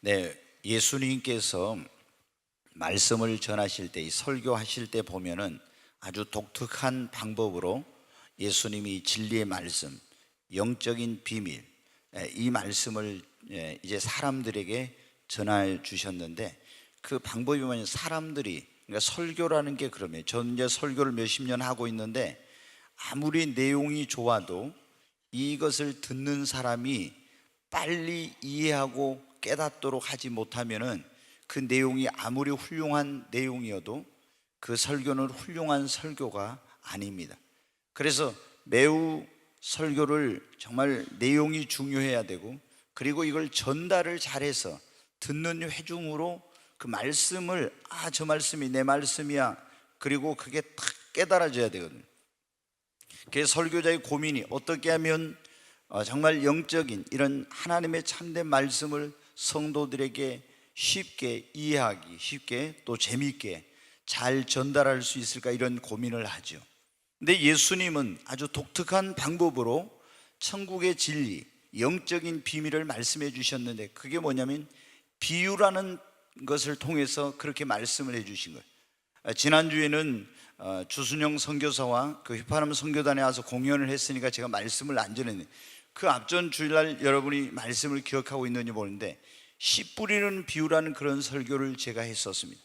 네, 예수님께서 말씀을 전하실 때, 이 설교하실 때 보면은 아주 독특한 방법으로 예수님이 진리의 말씀, 영적인 비밀, 이 말씀을 이제 사람들에게 전해 주셨는데, 그 방법이 뭐냐면 사람들이, 그러니까 설교라는 게, 그러면 저는 이제 설교를 몇십 년 하고 있는데 아무리 내용이 좋아도 이것을 듣는 사람이 빨리 이해하고 깨닫도록 하지 못하면은 그 내용이 아무리 훌륭한 내용이어도 그 설교는 훌륭한 설교가 아닙니다. 그래서 매우 설교를 정말 내용이 중요해야 되고, 그리고 이걸 전달을 잘해서 듣는 회중으로 그 말씀을, 저 말씀이 내 말씀이야, 그리고 그게 딱 깨달아져야 되거든요. 그래서 설교자의 고민이 어떻게 하면 정말 영적인 이런 하나님의 참된 말씀을 성도들에게 쉽게 이해하기, 쉽게 또 재미있게 잘 전달할 수 있을까, 이런 고민을 하죠. 근데 예수님은 아주 독특한 방법으로 천국의 진리, 영적인 비밀을 말씀해 주셨는데, 그게 뭐냐면 비유라는 것을 통해서 그렇게 말씀을 해 주신 거예요. 지난주에는 주순영 선교사와 그 휘파람 선교단에 와서 공연을 했으니까 제가 말씀을 안 전했는데, 그 앞전 주일날 여러분이 말씀을 기억하고 있는지 모르는데 씨 뿌리는 비유라는 그런 설교를 제가 했었습니다.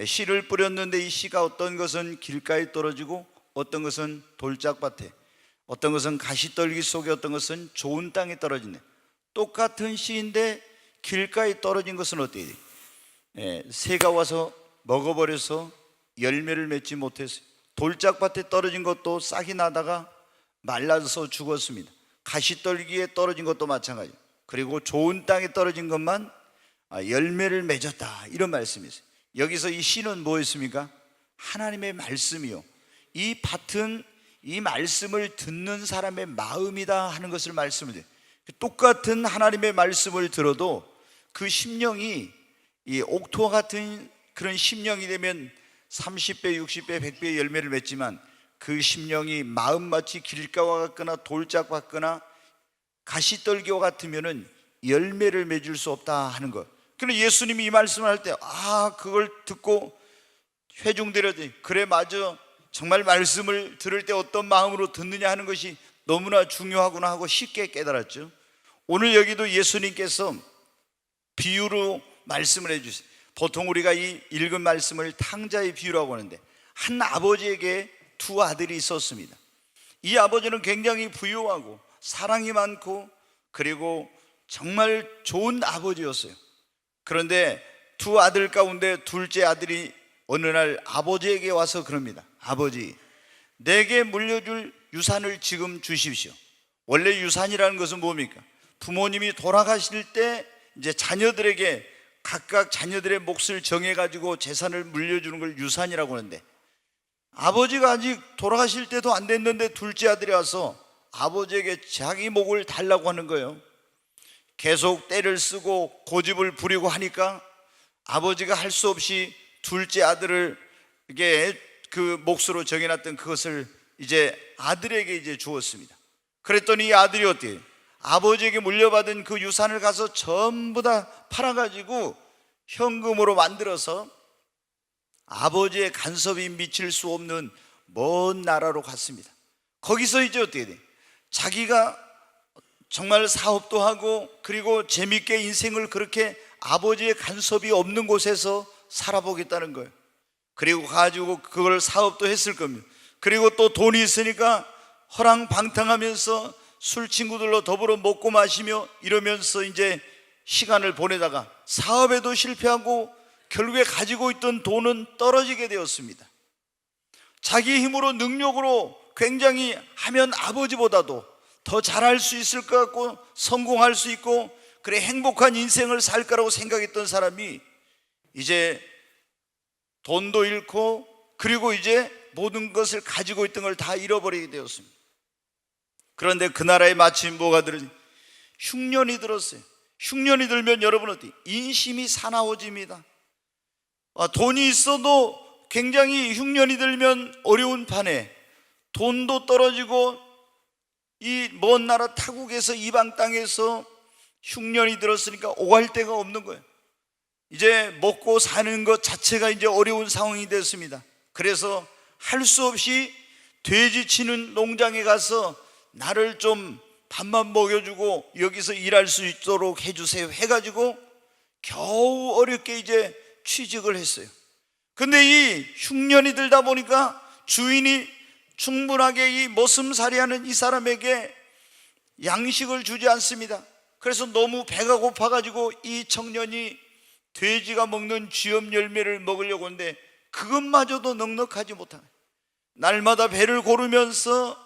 씨를 뿌렸는데 이 씨가 어떤 것은 길가에 떨어지고, 어떤 것은 돌짝밭에, 어떤 것은 가시떨기 속에, 어떤 것은 좋은 땅에 떨어지네. 똑같은 씨인데 길가에 떨어진 것은 어때요? 새가 와서 먹어버려서 열매를 맺지 못했어요. 돌짝밭에 떨어진 것도 싹이 나다가 말라서 죽었습니다. 가시떨기에 떨어진 것도 마찬가지. 그리고 좋은 땅에 떨어진 것만 열매를 맺었다, 이런 말씀이세요. 여기서 이 씨는 뭐였습니까? 하나님의 말씀이요, 이 밭은 이 말씀을 듣는 사람의 마음이다 하는 것을 말씀을 해요. 똑같은 하나님의 말씀을 들어도 그 심령이 이 옥토와 같은 그런 심령이 되면 30배, 60배, 100배의 열매를 맺지만, 그 심령이 마음마치 길가와 같거나 돌짝 같거나 가시떨기와 같으면은 열매를 맺을 수 없다 하는 것. 그런데 예수님이 이 말씀을 할 때 그걸 듣고 회중들이 그래, 맞아, 정말 말씀을 들을 때 어떤 마음으로 듣느냐 하는 것이 너무나 중요하구나 하고 쉽게 깨달았죠. 오늘 여기도 예수님께서 비유로 말씀을 해주세요. 보통 우리가 이 읽은 말씀을 탕자의 비유라고 하는데, 한 아버지에게 두 아들이 있었습니다. 이 아버지는 굉장히 부유하고 사랑이 많고 그리고 정말 좋은 아버지였어요. 그런데 두 아들 가운데 둘째 아들이 어느 날 아버지에게 와서 그럽니다. 아버지, 내게 물려줄 유산을 지금 주십시오. 원래 유산이라는 것은 뭡니까? 부모님이 돌아가실 때 이제 자녀들에게 각각 자녀들의 몫을 정해가지고 재산을 물려주는 걸 유산이라고 하는데, 아버지가 아직 돌아가실 때도 안 됐는데 둘째 아들이 와서 아버지에게 자기 몫을 달라고 하는 거예요. 계속 때를 쓰고 고집을 부리고 하니까 아버지가 할 수 없이 둘째 아들을 이게 그 몫으로 정해놨던 그것을 이제 아들에게 이제 주었습니다. 그랬더니 이 아들이 어때요? 아버지에게 물려받은 그 유산을 가서 전부 다 팔아가지고 현금으로 만들어서 아버지의 간섭이 미칠 수 없는 먼 나라로 갔습니다. 거기서 이제 어떻게 돼? 자기가 정말 사업도 하고 그리고 재밌게 인생을 그렇게 아버지의 간섭이 없는 곳에서 살아보겠다는 거예요. 그리고 가지고 그걸 사업도 했을 겁니다. 그리고 또 돈이 있으니까 허랑방탕하면서 술 친구들로 더불어 먹고 마시며 이러면서 이제 시간을 보내다가 사업에도 실패하고 결국에 가지고 있던 돈은 떨어지게 되었습니다. 자기 힘으로 능력으로 굉장히 하면 아버지보다도 더 잘할 수 있을 것 같고 성공할 수 있고 그래 행복한 인생을 살 거라고 생각했던 사람이 이제 돈도 잃고 그리고 이제 모든 것을 가지고 있던 걸 다 잃어버리게 되었습니다. 그런데 그 나라에 마침 뭐가 들었지? 흉년이 들었어요. 흉년이 들면 여러분 어때요? 인심이 사나워집니다. 돈이 있어도 굉장히 흉년이 들면 어려운 판에 돈도 떨어지고 이 먼 나라 타국에서 이방 땅에서 흉년이 들었으니까 오갈 데가 없는 거예요. 이제 먹고 사는 것 자체가 이제 어려운 상황이 됐습니다. 그래서 할 수 없이 돼지 치는 농장에 가서 나를 좀 밥만 먹여주고 여기서 일할 수 있도록 해주세요 해가지고 겨우 어렵게 이제 취직을 했어요. 근데 이 흉년이 들다 보니까 주인이 충분하게 이 머슴살이하는 이 사람에게 양식을 주지 않습니다. 그래서 너무 배가 고파가지고 이 청년이 돼지가 먹는 쥐염 열매를 먹으려고 하는데 그것마저도 넉넉하지 못하네. 날마다 배를 고르면서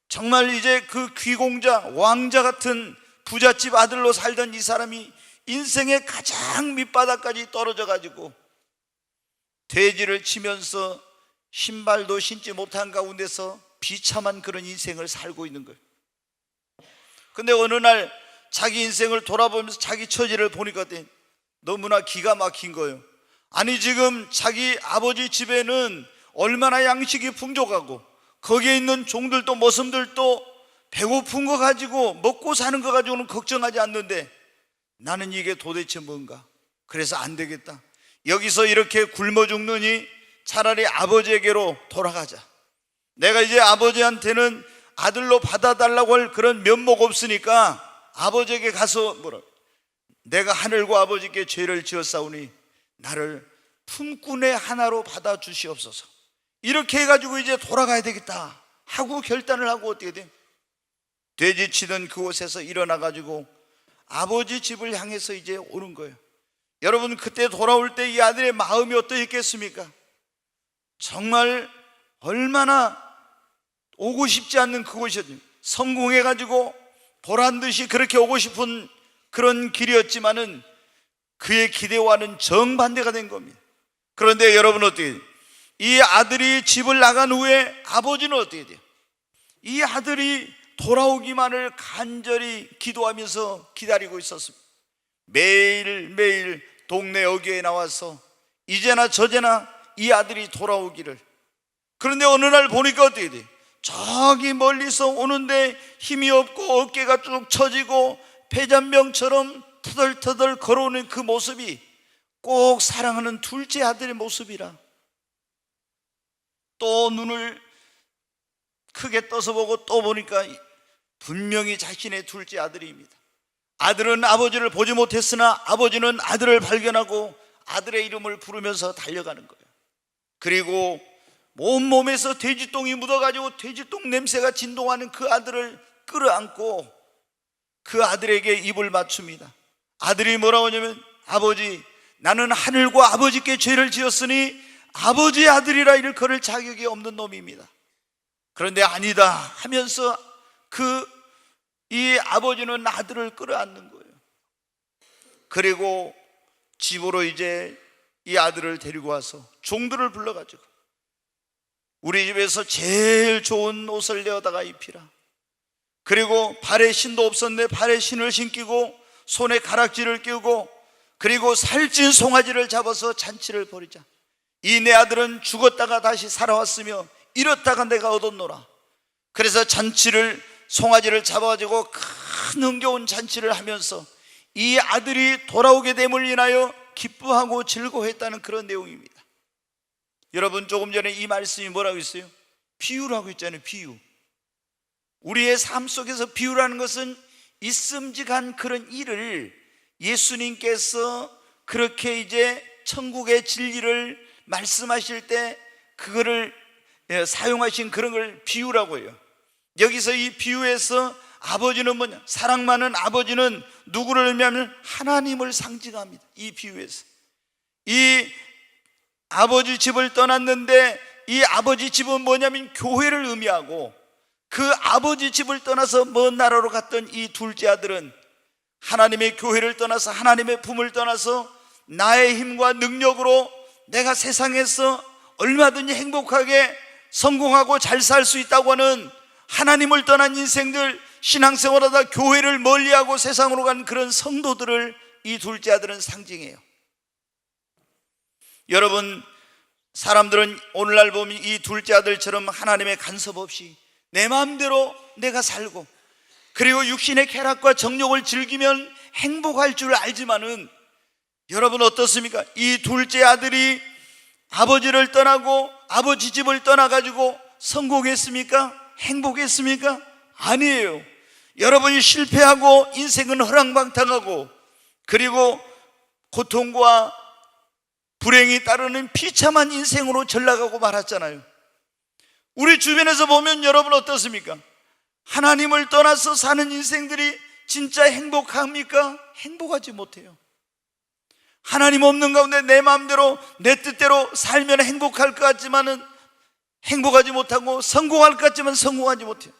정말 이제 그 귀공자, 왕자 같은 부잣집 아들로 살던 이 사람이 인생의 가장 밑바닥까지 떨어져 가지고 돼지를 치면서 신발도 신지 못한 가운데서 비참한 그런 인생을 살고 있는 거예요. 근데 어느 날 자기 인생을 돌아보면서 자기 처지를 보니까 너무나 기가 막힌 거예요. 아니 지금 자기 아버지 집에는 얼마나 양식이 풍족하고 거기에 있는 종들도 머슴들도 배고픈 거 가지고 먹고 사는 거 가지고는 걱정하지 않는데 나는 이게 도대체 뭔가. 그래서 안 되겠다, 여기서 이렇게 굶어 죽느니 차라리 아버지에게로 돌아가자. 내가 이제 아버지한테는 아들로 받아달라고 할 그런 면목 없으니까 아버지에게 가서 내가 하늘과 아버지께 죄를 지었사오니 나를 품꾼의 하나로 받아주시옵소서. 이렇게 해가지고 이제 돌아가야 되겠다 하고 결단을 하고 어떻게 돼? 돼지 치던 그곳에서 일어나가지고 아버지 집을 향해서 이제 오는 거예요. 여러분, 그때 돌아올 때 이 아들의 마음이 어떠했겠습니까? 정말 얼마나 오고 싶지 않는 그곳이었죠. 성공해가지고 보란듯이 그렇게 오고 싶은 그런 길이었지만은 그의 기대와는 정반대가 된 겁니다. 그런데 여러분 어떻게 돼요? 이 아들이 집을 나간 후에 아버지는 어떻게 돼요? 이 아들이 돌아오기만을 간절히 기도하면서 기다리고 있었습니다. 매일매일 동네 어귀에 나와서 이제나 저제나 이 아들이 돌아오기를. 그런데 어느 날 보니까 어떻게 돼요? 저기 멀리서 오는데 힘이 없고 어깨가 쭉 처지고 폐잔병처럼 터덜터덜 걸어오는 그 모습이 꼭 사랑하는 둘째 아들의 모습이라. 또 눈을 크게 떠서 보고 또 보니까 분명히 자신의 둘째 아들입니다. 아들은 아버지를 보지 못했으나 아버지는 아들을 발견하고 아들의 이름을 부르면서 달려가는 거예요. 그리고 온몸에서 돼지똥이 묻어가지고 돼지똥 냄새가 진동하는 그 아들을 끌어안고 그 아들에게 입을 맞춥니다. 아들이 뭐라고 하냐면, 아버지, 나는 하늘과 아버지께 죄를 지었으니 아버지의 아들이라 일컬을 자격이 없는 놈입니다. 그런데 아니다 하면서 이 아버지는 아들을 끌어안는 거예요. 그리고 집으로 이제 이 아들을 데리고 와서 종들을 불러가지고 우리 집에서 제일 좋은 옷을 내어다가 입히라. 그리고 발에 신도 없었는데 발에 신을 신기고 손에 가락지를 끼우고 그리고 살찐 송아지를 잡아서 잔치를 벌이자. 이 내 아들은 죽었다가 다시 살아왔으며 잃었다가 내가 얻었노라. 그래서 송아지를 잡아가지고 큰 흥겨운 잔치를 하면서 이 아들이 돌아오게 됨을 인하여 기뻐하고 즐거워했다는 그런 내용입니다. 여러분, 조금 전에 이 말씀이 뭐라고 했어요? 비유라고 했잖아요. 비유. 우리의 삶 속에서 비유라는 것은 있음직한 그런 일을 예수님께서 그렇게 이제 천국의 진리를 말씀하실 때 그거를 사용하신 그런 걸 비유라고 해요. 여기서 이 비유에서 아버지는 뭐냐? 사랑 많은 아버지는 누구를 의미하면 하나님을 상징합니다. 이 비유에서 이 아버지 집을 떠났는데 이 아버지 집은 뭐냐면 교회를 의미하고, 그 아버지 집을 떠나서 먼 나라로 갔던 이 둘째 아들은 하나님의 교회를 떠나서 하나님의 품을 떠나서 나의 힘과 능력으로 내가 세상에서 얼마든지 행복하게 성공하고 잘 살 수 있다고 하는 하나님을 떠난 인생들, 신앙생활하다 교회를 멀리하고 세상으로 간 그런 성도들을 이 둘째 아들은 상징해요. 여러분, 사람들은 오늘날 보면 이 둘째 아들처럼 하나님의 간섭 없이 내 마음대로 내가 살고, 그리고 육신의 쾌락과 정욕을 즐기면 행복할 줄 알지만은 여러분 어떻습니까? 이 둘째 아들이 아버지를 떠나고 아버지 집을 떠나가지고 성공했습니까? 행복했습니까? 아니에요. 여러분이 실패하고 인생은 허랑방탕하고 그리고 고통과 불행이 따르는 비참한 인생으로 전락하고 말았잖아요. 우리 주변에서 보면 여러분 어떻습니까? 하나님을 떠나서 사는 인생들이 진짜 행복합니까? 행복하지 못해요. 하나님 없는 가운데 내 마음대로 내 뜻대로 살면 행복할 것 같지만은 행복하지 못하고 성공할 것 같지만 성공하지 못해요.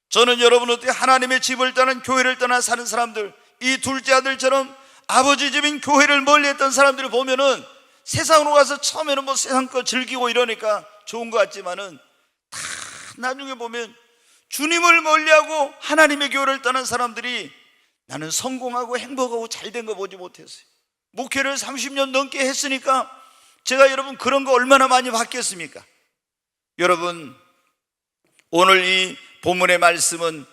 저는 여러분 어떻게 하나님의 집을 떠난 교회를 떠나 사는 사람들, 이 둘째 아들처럼 아버지 집인 교회를 멀리했던 사람들을 보면은 세상으로 가서 처음에는 뭐 세상 거 즐기고 이러니까 좋은 것 같지만은 다 나중에 보면 주님을 멀리하고 하나님의 교회를 떠난 사람들이 나는 성공하고 행복하고 잘된 거 보지 못했어요. 목회를 30년 넘게 했으니까 제가 여러분 그런 거 얼마나 많이 봤겠습니까? 여러분 오늘 이 본문의 말씀은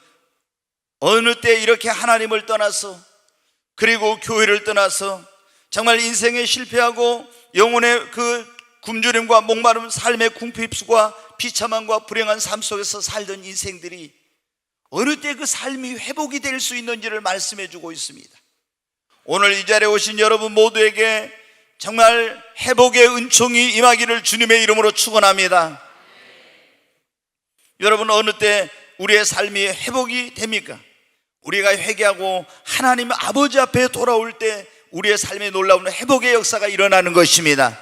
어느 때 이렇게 하나님을 떠나서 그리고 교회를 떠나서 정말 인생에 실패하고 영혼의 그 굶주림과 목마름 삶의 궁핍수와 비참함과 불행한 삶 속에서 살던 인생들이 어느 때 그 삶이 회복이 될 수 있는지를 말씀해 주고 있습니다. 오늘 이 자리에 오신 여러분 모두에게 정말 회복의 은총이 임하기를 주님의 이름으로 축원합니다. 여러분 어느 때 우리의 삶이 회복이 됩니까? 우리가 회개하고 하나님 아버지 앞에 돌아올 때 우리의 삶에 놀라운 회복의 역사가 일어나는 것입니다.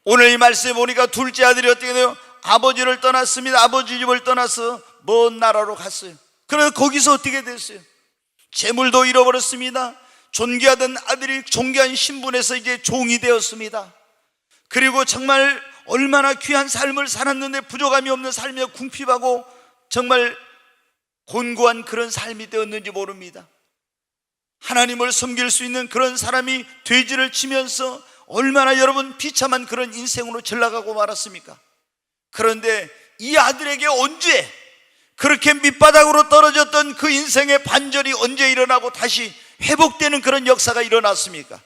오늘 이 말씀에 보니까 둘째 아들이 어떻게 돼요? 아버지를 떠났습니다. 아버지 집을 떠나서 먼 나라로 갔어요. 그래서 거기서 어떻게 됐어요? 재물도 잃어버렸습니다. 존귀하던 아들이 존귀한 신분에서 이제 종이 되었습니다. 그리고 정말 얼마나 귀한 삶을 살았는데 부족함이 없는 삶에 궁핍하고 정말 곤고한 그런 삶이 되었는지 모릅니다. 하나님을 섬길 수 있는 그런 사람이 돼지를 치면서 얼마나 여러분 비참한 그런 인생으로 전락하고 말았습니까? 그런데 이 아들에게 언제 그렇게 밑바닥으로 떨어졌던 그 인생의 반절이 언제 일어나고 다시 회복되는 그런 역사가 일어났습니까?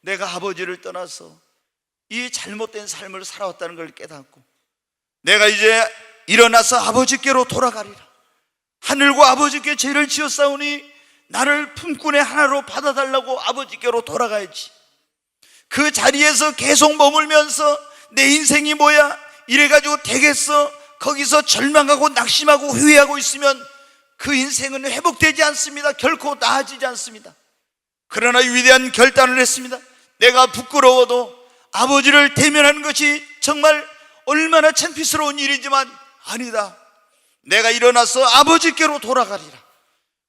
내가 아버지를 떠나서 이 잘못된 삶을 살아왔다는 걸 깨닫고 내가 이제 일어나서 아버지께로 돌아가리라. 하늘과 아버지께 죄를 지었사오니 나를 품꾼의 하나로 받아달라고 아버지께로 돌아가야지. 그 자리에서 계속 머물면서 내 인생이 뭐야? 이래가지고 되겠어? 거기서 절망하고 낙심하고 회의하고 있으면 그 인생은 회복되지 않습니다. 결코 나아지지 않습니다. 그러나 위대한 결단을 했습니다. 내가 부끄러워도 아버지를 대면하는 것이 정말 얼마나 창피스러운 일이지만 아니다. 내가 일어나서 아버지께로 돌아가리라.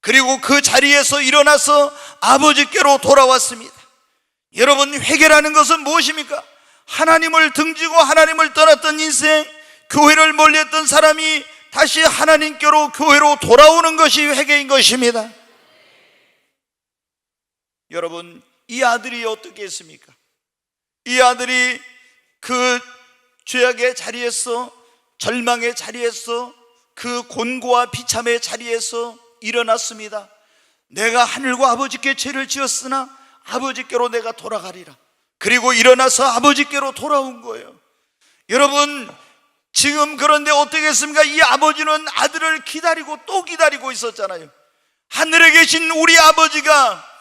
그리고 그 자리에서 일어나서 아버지께로 돌아왔습니다. 여러분 회개라는 것은 무엇입니까? 하나님을 등지고 하나님을 떠났던 인생, 교회를 멀리했던 사람이 다시 하나님께로 교회로 돌아오는 것이 회개인 것입니다. 여러분 이 아들이 어떻게 했습니까? 이 아들이 그 죄악의 자리에서 절망의 자리에서 그 곤고와 비참의 자리에서 일어났습니다. 내가 하늘과 아버지께 죄를 지었으나 아버지께로 내가 돌아가리라. 그리고 일어나서 아버지께로 돌아온 거예요. 여러분 지금 그런데 어떻게 했습니까? 이 아버지는 아들을 기다리고 또 기다리고 있었잖아요. 하늘에 계신 우리 아버지가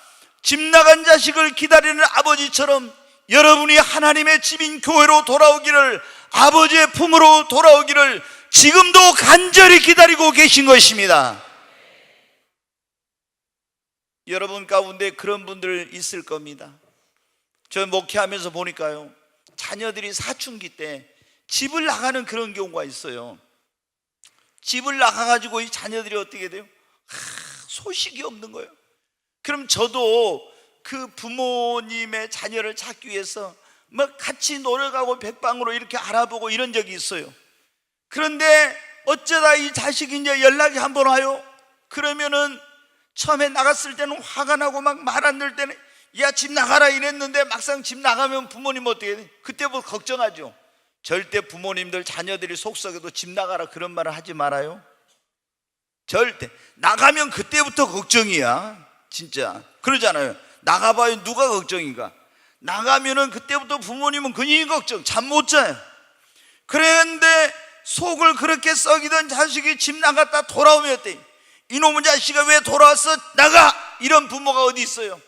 집 나간 자식을 기다리는 아버지처럼 여러분이 하나님의 집인 교회로 돌아오기를, 아버지의 품으로 돌아오기를 지금도 간절히 기다리고 계신 것입니다. 여러분 가운데 그런 분들 있을 겁니다. 저 목회하면서 보니까요, 자녀들이 사춘기 때 집을 나가는 그런 경우가 있어요. 집을 나가가지고 이 자녀들이 어떻게 돼요? 소식이 없는 거예요. 그럼 저도 그 부모님의 자녀를 찾기 위해서 뭐 같이 노력하고 백방으로 이렇게 알아보고 이런 적이 있어요. 그런데 어쩌다 이 자식이 이제 연락이 한번 와요. 그러면은 처음에 나갔을 때는 화가 나고 막 말 안 들 때는 야 집 나가라 이랬는데 막상 집 나가면 부모님 어떻게 돼? 그때부터 걱정하죠. 절대 부모님들 자녀들이 속썩여도 집 나가라 그런 말을 하지 말아요. 절대. 나가면 그때부터 걱정이야. 진짜 그러잖아요. 나가봐요. 누가 걱정인가? 나가면은 그때부터 부모님은 그니 걱정, 잠 못 자요. 그런데 속을 그렇게 썩이던 자식이 집 나갔다 돌아오면 어때? 이놈의 자식아 왜 돌아왔어? 나가! 이런 부모가 어디 있어요?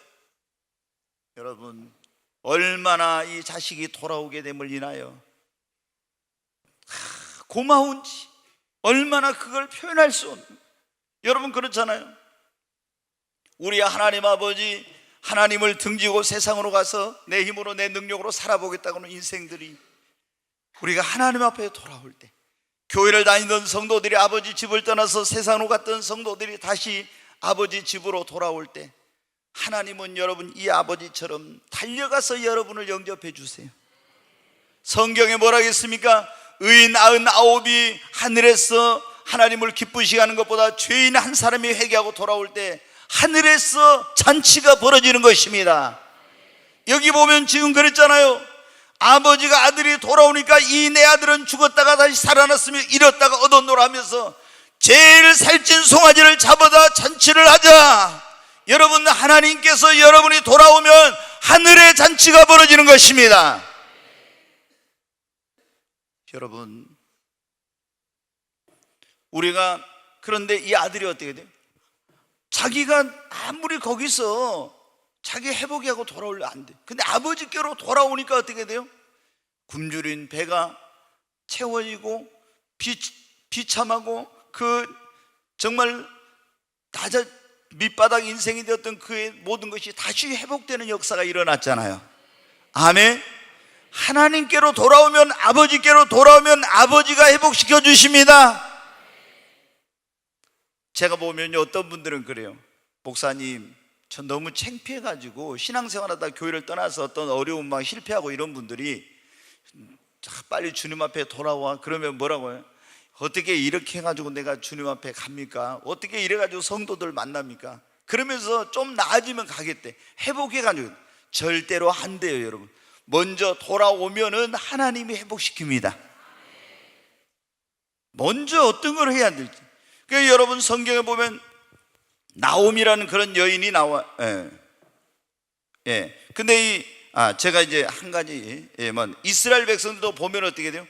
여러분, 얼마나 이 자식이 돌아오게 됨을 인하여 고마운지, 얼마나 그걸 표현할 수 없는. 여러분 그렇잖아요. 우리 하나님 아버지, 하나님을 등지고 세상으로 가서 내 힘으로 내 능력으로 살아보겠다고는 인생들이, 우리가 하나님 앞에 돌아올 때, 교회를 다니던 성도들이 아버지 집을 떠나서 세상으로 갔던 성도들이 다시 아버지 집으로 돌아올 때, 하나님은 여러분 이 아버지처럼 달려가서 여러분을 영접해 주세요. 성경에 뭐라 했습니까? 의인 99이 하늘에서 하나님을 기쁘시게 하는 것보다 죄인 한 사람이 회개하고 돌아올 때 하늘에서 잔치가 벌어지는 것입니다. 여기 보면 지금 그랬잖아요. 아버지가 아들이 돌아오니까 이 내 아들은 죽었다가 다시 살아났으며 잃었다가 얻었노라 하면서 제일 살찐 송아지를 잡아다 잔치를 하자. 여러분, 하나님께서 여러분이 돌아오면 하늘의 잔치가 벌어지는 것입니다. 여러분, 우리가 그런데 이 아들이 어떻게 돼요? 자기가 아무리 거기서 자기 회복이 하고 돌아오려 안 돼. 근데 아버지께로 돌아오니까 어떻게 돼요? 굶주린 배가 채워지고 비참하고 그 정말 밑바닥 인생이 되었던 그의 모든 것이 다시 회복되는 역사가 일어났잖아요. 아멘. 하나님께로 돌아오면, 아버지께로 돌아오면 아버지가 회복시켜 주십니다. 제가 보면요, 어떤 분들은 그래요. 목사님, 저 너무 창피해가지고 신앙생활하다 교회를 떠나서 어떤 어려움 막 실패하고 이런 분들이 빨리 주님 앞에 돌아와. 그러면 뭐라고 해요? 어떻게 이렇게 해가지고 내가 주님 앞에 갑니까? 어떻게 이래가지고 성도들 만납니까? 그러면서 좀 나아지면 가겠대. 회복해가지고. 절대로 안 돼요, 여러분. 먼저 돌아오면은 하나님이 회복시킵니다. 먼저 어떤 걸 해야 될지. 그러니까 여러분, 성경에 보면 나옴이라는 그런 여인이 나와. 근데 제가 이제 한 가지, 이스라엘 백성들도 보면 어떻게 돼요?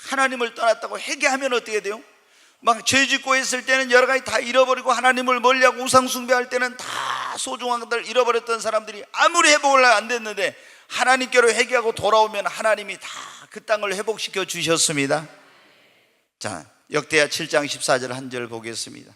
하나님을 떠났다고 회개하면 어떻게 돼요? 막 죄 짓고 있을 때는 여러 가지 다 잃어버리고 하나님을 멀리하고 우상 숭배할 때는 다 소중한 것들 잃어버렸던 사람들이 아무리 회복을 안 됐는데 하나님께로 회개하고 돌아오면 하나님이 다 그 땅을 회복시켜 주셨습니다. 자, 역대하 7장 14절 한 절 보겠습니다.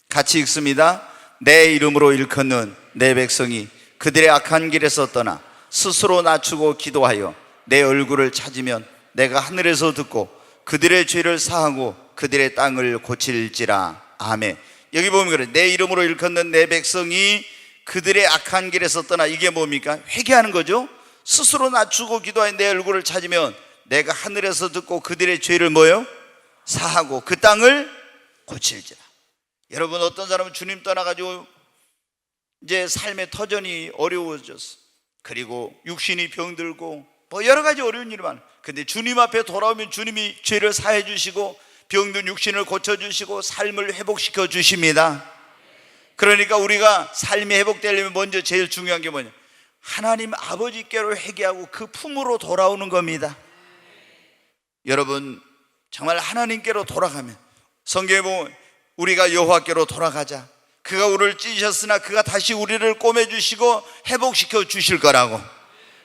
같이 읽습니다. 내 이름으로 일컫는 내 백성이 그들의 악한 길에서 떠나 스스로 낮추고 기도하여 내 얼굴을 찾으면 내가 하늘에서 듣고 그들의 죄를 사하고 그들의 땅을 고칠지라. 아멘. 여기 보면 그래, 내 이름으로 일컫는 내 백성이 그들의 악한 길에서 떠나. 이게 뭡니까? 회개하는 거죠. 스스로 낮추고 기도하여 내 얼굴을 찾으면 내가 하늘에서 듣고 그들의 죄를 뭐요? 사하고 그 땅을 고칠지라. 여러분, 어떤 사람은 주님 떠나가지고 이제 삶의 터전이 어려워졌어. 그리고 육신이 병들고 뭐 여러 가지 어려운 일이 많아. 근데 주님 앞에 돌아오면 주님이 죄를 사해 주시고 병든 육신을 고쳐주시고 삶을 회복시켜 주십니다. 그러니까 우리가 삶이 회복되려면 먼저 제일 중요한 게 뭐냐? 하나님 아버지께로 회개하고 그 품으로 돌아오는 겁니다. 여러분, 정말 하나님께로 돌아가면, 성경에 보면 우리가 여호와께로 돌아가자, 그가 우리를 찢으셨으나 그가 다시 우리를 꼬매주시고 회복시켜 주실 거라고.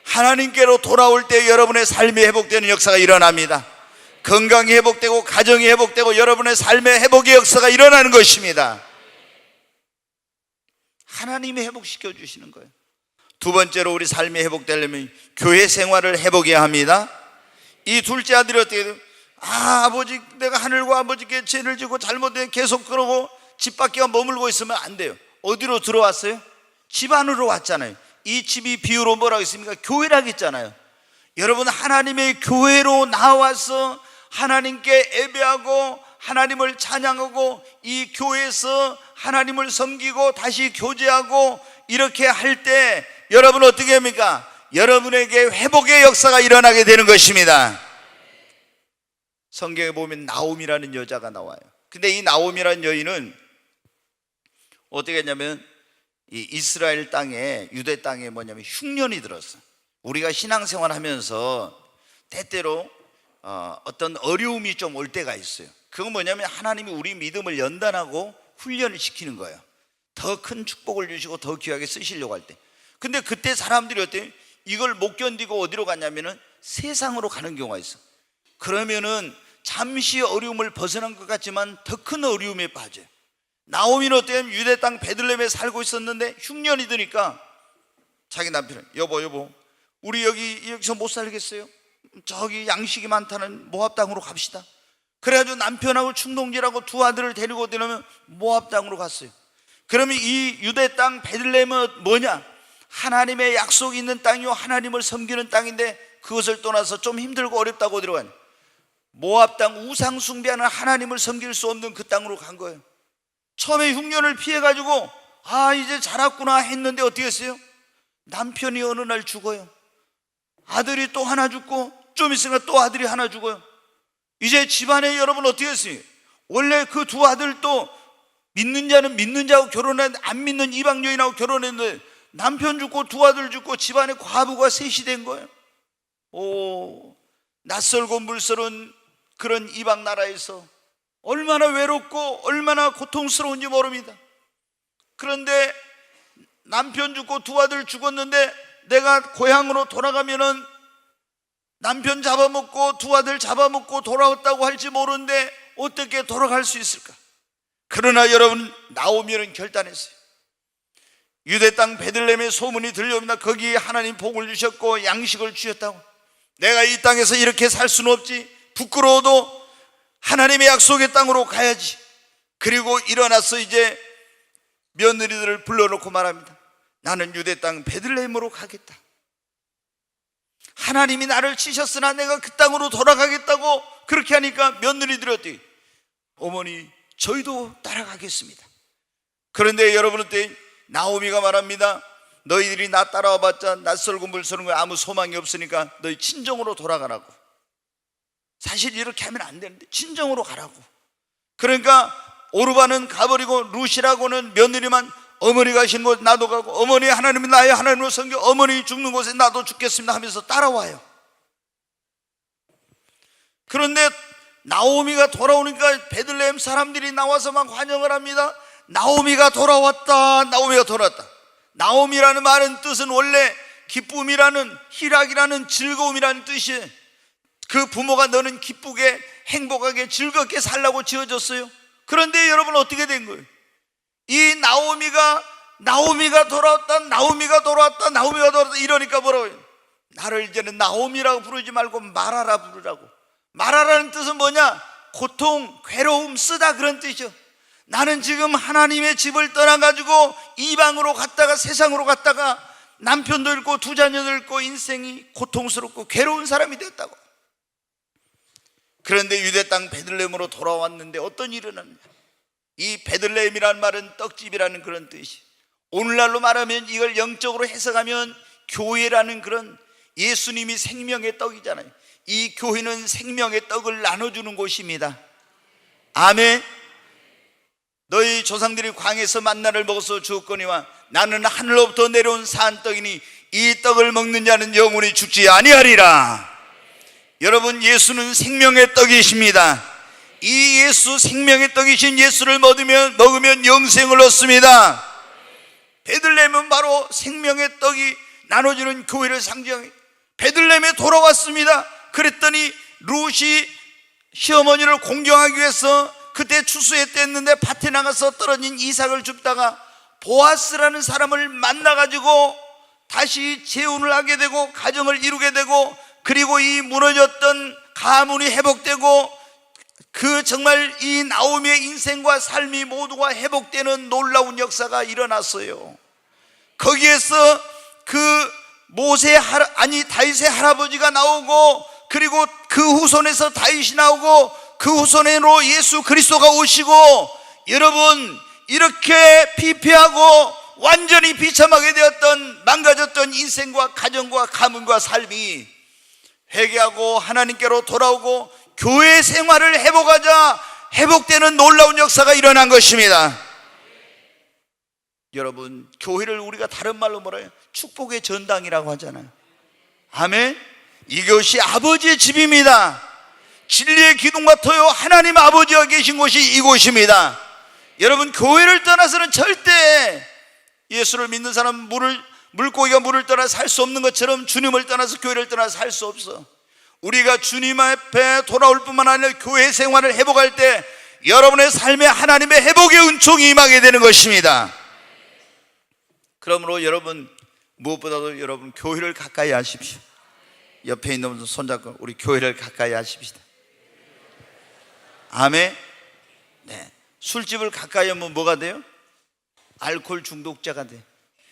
하나님께로 돌아올 때 여러분의 삶이 회복되는 역사가 일어납니다. 건강이 회복되고 가정이 회복되고 여러분의 삶의 회복의 역사가 일어나는 것입니다. 하나님이 회복시켜 주시는 거예요. 두 번째로 우리 삶이 회복되려면 교회 생활을 회복해야 합니다. 이 둘째 아들이 어떻게 돼요? 아버지, 내가 하늘과 아버지께 죄를 지고 잘못된 계속 그러고 집 밖에 머물고 있으면 안 돼요. 어디로 들어왔어요? 집 안으로 왔잖아요. 이 집이 비유로 뭐라고 했습니까? 교회라고 했잖아요. 여러분, 하나님의 교회로 나와서 하나님께 예배하고 하나님을 찬양하고 이 교회에서 하나님을 섬기고 다시 교제하고 이렇게 할 때 여러분 어떻게 합니까? 여러분에게 회복의 역사가 일어나게 되는 것입니다. 성경에 보면 나옴이라는 여자가 나와요. 근데 이 나오미라는 여인은 어떻게 했냐면 이 이스라엘 땅에, 유대 땅에 뭐냐면 흉년이 들었어. 우리가 신앙생활 하면서 때때로 어떤 어려움이 좀 올 때가 있어요. 그건 뭐냐면 하나님이 우리 믿음을 연단하고 훈련을 시키는 거예요. 더 큰 축복을 주시고 더 귀하게 쓰시려고 할 때. 근데 그때 사람들이 어때요? 이걸 못 견디고 어디로 갔냐면은 세상으로 가는 경우가 있어. 그러면은 잠시 어려움을 벗어난 것 같지만 더 큰 어려움에 빠져요. 나오미는 어때요? 유대 땅 베들레헴에 살고 있었는데 흉년이 드니까 자기 남편은 여보 우리 여기서 못 살겠어요? 저기 양식이 많다는 모압 땅으로 갑시다. 그래가지고 남편하고 충동질하고 두 아들을 데리고 들어오면 모압 땅으로 갔어요. 그러면 이 유대 땅 베들레헴은 뭐냐? 하나님의 약속이 있는 땅이요 하나님을 섬기는 땅인데 그것을 떠나서 좀 힘들고 어렵다고 들어가니 모압 땅 우상 숭배하는 하나님을 섬길 수 없는 그 땅으로 간 거예요. 처음에 흉년을 피해가지고 이제 자랐구나 했는데 어떻게 했어요? 남편이 어느 날 죽어요. 아들이 또 하나 죽고 좀 있으니까 또 아들이 하나 죽어요. 이제 집안에 여러분 어떻게 했어요? 원래 그 두 아들도 믿는 자는 믿는 자하고 결혼했는데 안 믿는 이방 여인하고 결혼했는데 남편 죽고 두 아들 죽고 집안에 과부가 셋이 된 거예요. 낯설고 물설은 그런 이방 나라에서 얼마나 외롭고 얼마나 고통스러운지 모릅니다. 그런데 남편 죽고 두 아들 죽었는데 내가 고향으로 돌아가면은 남편 잡아먹고 두 아들 잡아먹고 돌아왔다고 할지 모르는데 어떻게 돌아갈 수 있을까? 그러나 여러분, 나오미는 결단했어요. 유대 땅 베들레헴의 소문이 들려옵니다. 거기에 하나님 복을 주셨고 양식을 주셨다고. 내가 이 땅에서 이렇게 살 수는 없지. 부끄러워도 하나님의 약속의 땅으로 가야지. 그리고 일어나서 이제 며느리들을 불러놓고 말합니다. 나는 유대 땅 베들레헴으로 가겠다. 하나님이 나를 치셨으나 내가 그 땅으로 돌아가겠다고 그렇게 하니까 며느리들이 어떻게? 어머니, 저희도 따라가겠습니다. 그런데 여러분한테 나오미가 말합니다. 너희들이 나 따라와 봤자 낯설고 물서는 거에 아무 소망이 없으니까 너희 친정으로 돌아가라고. 사실 이렇게 하면 안 되는데 친정으로 가라고. 그러니까 오르바는 가버리고 루시라고는 며느리만 어머니 가신 곳 나도 가고, 어머니 하나님이 나의 하나님으로 섬겨 어머니 죽는 곳에 나도 죽겠습니다 하면서 따라와요. 그런데 나오미가 돌아오니까 베들레헴 사람들이 나와서 막 환영을 합니다. 나오미가 돌아왔다. 나오미가 돌아왔다. 나오미라는 말은 뜻은 원래 기쁨이라는, 희락이라는, 즐거움이라는 뜻이에요. 그 부모가 너는 기쁘게 행복하게 즐겁게 살라고 지어줬어요. 그런데 여러분 어떻게 된 거예요? 이 나오미가 돌아왔다, 나오미가 돌아왔다, 나오미가 돌아왔다 이러니까 뭐라고 해요? 나를 이제는 나오미라고 부르지 말고 마라라 부르라고. 마라라는 뜻은 뭐냐? 고통, 괴로움, 쓰다 그런 뜻이죠. 나는 지금 하나님의 집을 떠나가지고 이방으로 갔다가 세상으로 갔다가 남편도 잃고 두 자녀도 잃고 인생이 고통스럽고 괴로운 사람이 됐다고. 그런데 유대 땅 베들레헴으로 돌아왔는데 어떤 일이 일어났냐? 이 베들레헴이라는 말은 떡집이라는 그런 뜻이, 오늘날로 말하면 이걸 영적으로 해석하면 교회라는 그런, 예수님이 생명의 떡이잖아요. 이 교회는 생명의 떡을 나눠주는 곳입니다. 아멘. 너희 조상들이 광야에서 만나를 먹어서 주었거니와 나는 하늘로부터 내려온 산 떡이니 이 떡을 먹는 자는 영원히 죽지 아니하리라. 여러분, 예수는 생명의 떡이십니다. 이 예수, 생명의 떡이신 예수를 먹으면 영생을 얻습니다. 베들레헴은 바로 생명의 떡이 나눠지는 교회를 상징해요. 베들레헴에 돌아왔습니다. 그랬더니 룻이 시어머니를 공경하기 위해서 그때 추수해 뗐는데 밭에 나가서 떨어진 이삭을 줍다가 보아스라는 사람을 만나가지고 다시 재혼을 하게 되고 가정을 이루게 되고, 그리고 이 무너졌던 가문이 회복되고, 그 정말 이 나오미의 인생과 삶이 모두가 회복되는 놀라운 역사가 일어났어요. 거기에서 그 다윗의 할아버지가 나오고, 그리고 그 후손에서 다윗이 나오고, 그 후손으로 예수 그리스도가 오시고, 여러분, 이렇게 피폐하고 완전히 비참하게 되었던, 망가졌던 인생과 가정과 가문과 삶이 회개하고 하나님께로 돌아오고 교회 생활을 회복하자 회복되는 놀라운 역사가 일어난 것입니다. 여러분, 교회를 우리가 다른 말로 뭐라 해요? 축복의 전당이라고 하잖아요. 아멘. 이것이 아버지의 집입니다. 진리의 기둥과 터요 하나님 아버지가 계신 곳이 이곳입니다. 여러분, 교회를 떠나서는 절대 예수를 믿는 사람 물고기가 물을 떠나 살 수 없는 것처럼 주님을 떠나서 교회를 떠나 살 수 없어. 우리가 주님 앞에 돌아올 뿐만 아니라 교회 생활을 회복할 때 여러분의 삶에 하나님의 회복의 은총이 임하게 되는 것입니다. 그러므로 여러분, 무엇보다도 여러분 교회를 가까이 하십시오. 옆에 있는 분들 손잡고 우리 교회를 가까이 하십시다. 아멘. 네. 술집을 가까이 하면 뭐가 돼요? 알코올 중독자가 돼.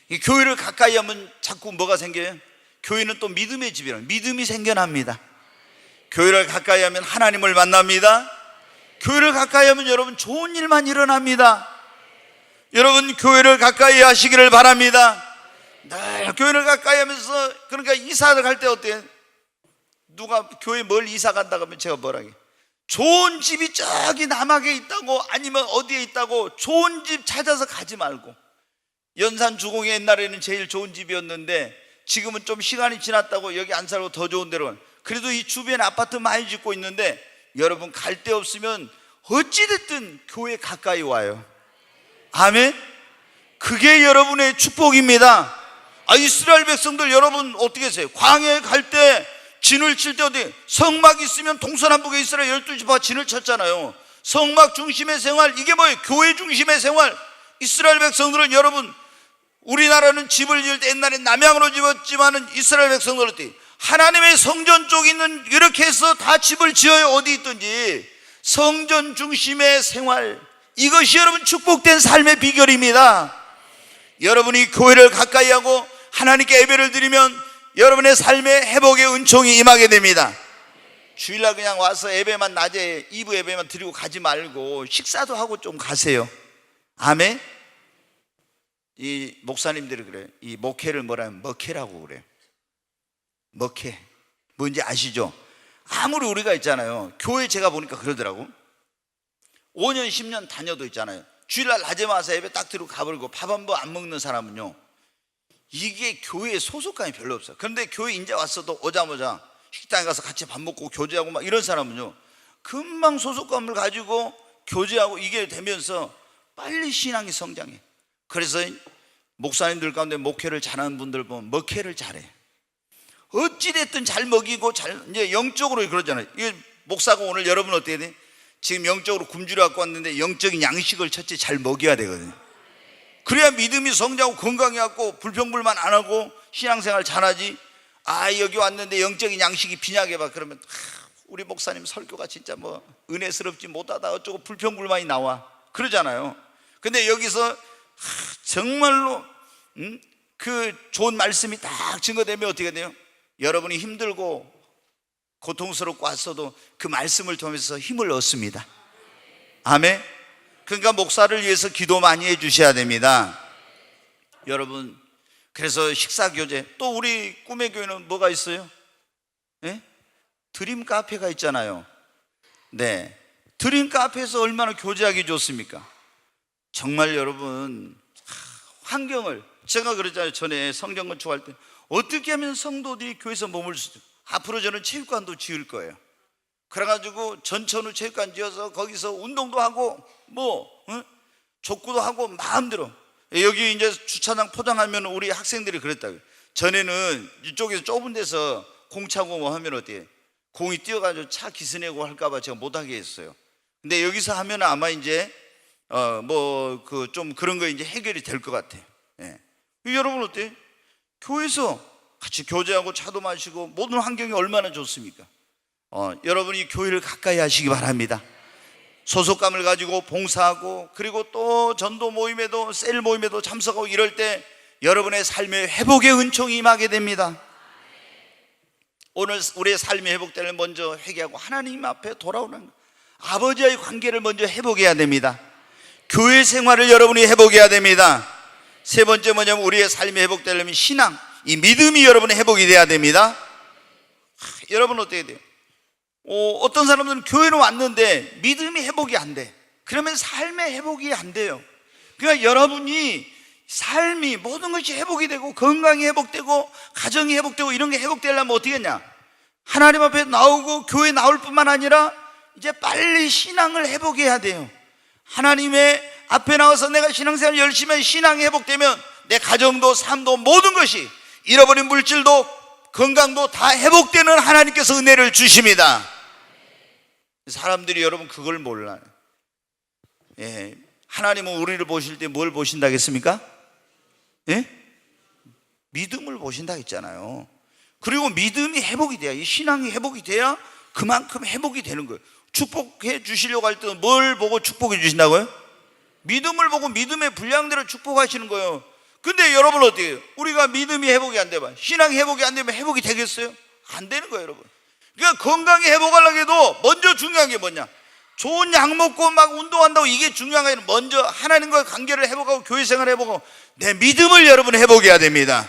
이 교회를 가까이 하면 자꾸 뭐가 생겨요? 교회는 또 믿음의 집이라 믿음이 생겨납니다. 교회를 가까이 하면 하나님을 만납니다. 교회를 가까이 하면 여러분 좋은 일만 일어납니다. 여러분, 교회를 가까이 하시기를 바랍니다. 늘 교회를 가까이 하면서, 그러니까 이사를 갈 때 어때요? 누가 교회 뭘 이사 간다고 하면 제가 뭐라 해요? 좋은 집이 저기 남학에 있다고, 아니면 어디에 있다고 좋은 집 찾아서 가지 말고, 연산 주공이 옛날에는 제일 좋은 집이었는데 지금은 좀 시간이 지났다고 여기 안 살고 더 좋은 데로, 그래도 이 주변에 아파트 많이 짓고 있는데 여러분 갈 데 없으면 어찌됐든 교회 가까이 와요. 아멘. 그게 여러분의 축복입니다. 이스라엘 백성들 여러분 어떻게 하세요? 광야에 갈 때 진을 칠 때 어디 성막 있으면 동서남북에 이스라엘 12지파가 진을 쳤잖아요. 성막 중심의 생활, 이게 뭐예요? 교회 중심의 생활. 이스라엘 백성들은 여러분, 우리나라는 집을 지을 때 옛날에 남향으로 지었지만은 이스라엘 백성들은 어때? 하나님의 성전 쪽에 있는, 이렇게 해서 다 집을 지어요. 어디 있든지 성전 중심의 생활, 이것이 여러분 축복된 삶의 비결입니다. 여러분이 교회를 가까이 하고 하나님께 예배를 드리면 여러분의 삶에 회복의 은총이 임하게 됩니다. 주일날 그냥 와서 예배만, 낮에 2부 예배만 드리고 가지 말고 식사도 하고 좀 가세요. 아멘. 이 목사님들이 그래요. 이 목회를 뭐라 하면 먹회라고 그래요. 먹회 뭔지 아시죠? 아무리 우리가 있잖아요, 교회 제가 보니까 그러더라고. 5년 10년 다녀도 있잖아요, 주일날 낮에 와서 예배 딱 드리고 가버리고 밥 한 번 안 먹는 사람은요, 이게 교회에 소속감이 별로 없어요. 그런데 교회 이제 왔어도 오자마자 식당에 가서 같이 밥 먹고 교제하고 막 이런 사람은요, 금방 소속감을 가지고 교제하고 이게 되면서 빨리 신앙이 성장해. 그래서 목사님들 가운데 목회를 잘하는 분들 보면 먹회를 잘해. 어찌됐든 잘 먹이고 이제 영적으로 그러잖아요. 이게 목사가 오늘 여러분 어떻게 돼? 지금 영적으로 굶주려 갖고 왔는데 영적인 양식을 첫째 잘 먹여야 되거든요. 그래야 믿음이 성장하고 건강해 갖고 불평불만 안 하고 신앙생활 잘하지. 여기 왔는데 영적인 양식이 빈약해 봐. 그러면 우리 목사님 설교가 진짜 뭐 은혜스럽지 못하다 어쩌고 불평불만이 나와. 그러잖아요. 근데 여기서 정말로 그 좋은 말씀이 딱 증거되면 어떻게 돼요? 여러분이 힘들고 고통스럽고 왔어도 그 말씀을 통해서 힘을 얻습니다. 아멘. 그러니까 목사를 위해서 기도 많이 해 주셔야 됩니다. 여러분, 그래서 식사 교제, 또 우리 꿈의 교회는 뭐가 있어요? 네? 드림 카페가 있잖아요. 네, 드림 카페에서 얼마나 교제하기 좋습니까? 정말 여러분, 환경을, 제가 그랬잖아요, 전에 성경 건축할 때 어떻게 하면 성도들이 교회에서 머물 수 있어요? 앞으로 저는 체육관도 지을 거예요. 그래가지고 전천후 체육관 지어서 거기서 운동도 하고 족구도 하고 마음대로. 여기 이제 주차장 포장하면 우리 학생들이 그랬다고요. 전에는 이쪽에서 좁은 데서 공 차고 뭐 하면 어때요? 공이 뛰어가지고 차 기스내고 할까봐 제가 못하게 했어요. 근데 여기서 하면 아마 이제 좀 그런 거 이제 해결이 될 것 같아요. 예. 여러분 어때요? 교회에서 같이 교제하고 차도 마시고 모든 환경이 얼마나 좋습니까? 여러분이 교회를 가까이 하시기 바랍니다. 소속감을 가지고 봉사하고, 그리고 또 전도 모임에도, 셀 모임에도 참석하고 이럴 때 여러분의 삶에 회복의 은총이 임하게 됩니다. 오늘 우리의 삶이 회복되는 먼저 회개하고 하나님 앞에 돌아오는 아버지와의 관계를 먼저 회복해야 됩니다. 교회 생활을 여러분이 회복해야 됩니다. 세 번째 뭐냐면 우리의 삶이 회복되려면 신앙, 이 믿음이 여러분의 회복이 돼야 됩니다. 여러분 어떻게 돼요? 어떤 사람들은 교회는 왔는데 믿음이 회복이 안 돼. 그러면 삶의 회복이 안 돼요. 그러니까 여러분이 삶이 모든 것이 회복이 되고 건강이 회복되고 가정이 회복되고 이런 게 회복되려면 어떻게 했냐? 하나님 앞에 나오고 교회 나올 뿐만 아니라 이제 빨리 신앙을 회복해야 돼요. 하나님의 앞에 나와서 내가 신앙생활 열심히 신앙이 회복되면 내 가정도 삶도 모든 것이 잃어버린 물질도 건강도 다 회복되는 하나님께서 은혜를 주십니다. 사람들이 여러분 그걸 몰라요. 하나님은 우리를 보실 때 뭘 보신다 했습니까? 믿음을 보신다 했잖아요. 그리고 믿음이 회복이 돼야, 이 신앙이 회복이 돼야 그만큼 회복이 되는 거예요. 축복해 주시려고 할 때는 뭘 보고 축복해 주신다고요? 믿음을 보고 믿음의 분량대로 축복하시는 거예요. 근데 여러분 어떻게 해요? 우리가 믿음이 회복이 안 되면, 신앙이 회복이 안 되면 회복이 되겠어요? 안 되는 거예요, 여러분. 그러니까 건강히 회복하려고 해도 먼저 중요한 게 뭐냐? 좋은 약 먹고 막 운동한다고 이게 중요한 게 아니라 먼저 하나님과의 관계를 회복하고 교회 생활을 회복하고 내 믿음을 여러분 회복해야 됩니다.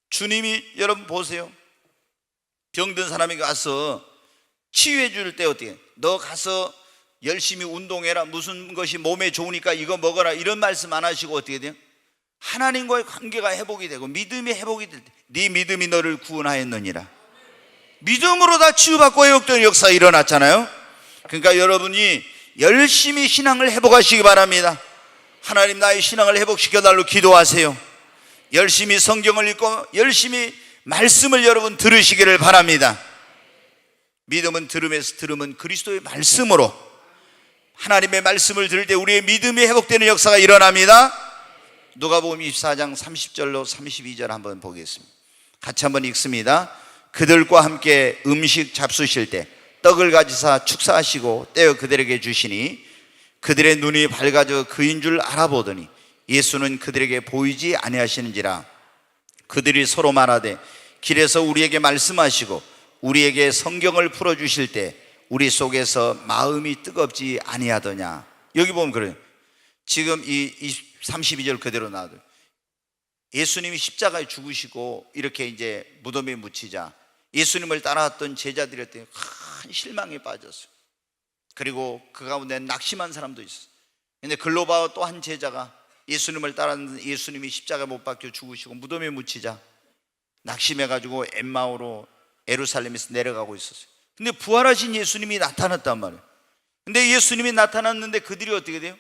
주님이 여러분 보세요. 병든 사람이 가서 치유해 줄 때 어떻게? 너 가서 열심히 운동해라. 무슨 것이 몸에 좋으니까 이거 먹어라. 이런 말씀 안 하시고 어떻게 돼요? 하나님과의 관계가 회복이 되고 믿음이 회복이 될 때 네 믿음이 너를 구원하였느니라. 믿음으로 다 치유받고 회복되는 역사가 일어났잖아요. 그러니까 여러분이 열심히 신앙을 회복하시기 바랍니다. 하나님 나의 신앙을 회복시켜달라고 기도하세요. 열심히 성경을 읽고 열심히 말씀을 여러분 들으시기를 바랍니다. 믿음은 들음에서 들으면 그리스도의 말씀으로 하나님의 말씀을 들을 때 우리의 믿음이 회복되는 역사가 일어납니다. 누가복음 24장 30절로 32절 한번 보겠습니다. 같이 한번 읽습니다. 그들과 함께 음식 잡수실 때 떡을 가지사 축사하시고 떼어 그들에게 주시니 그들의 눈이 밝아져 그인 줄 알아보더니 예수는 그들에게 보이지 아니하시는지라. 그들이 서로 말하되 길에서 우리에게 말씀하시고 우리에게 성경을 풀어주실 때 우리 속에서 마음이 뜨겁지 아니하더냐. 여기 보면 그래요. 지금 이 32절 그대로 나와요. 예수님이 십자가에 죽으시고 이렇게 이제 무덤에 묻히자 예수님을 따라왔던 제자들한테 큰 실망에 빠졌어요. 그리고 그 가운데 낙심한 사람도 있어요. 근데 글로바와 또 한 제자가 예수님을 따랐는데 예수님이 십자가에 못 박혀 죽으시고 무덤에 묻히자 낙심해가지고 엠마오로 예루살렘에서 내려가고 있었어요. 근데 부활하신 예수님이 나타났단 말이에요. 근데 예수님이 나타났는데 그들이 어떻게 돼요?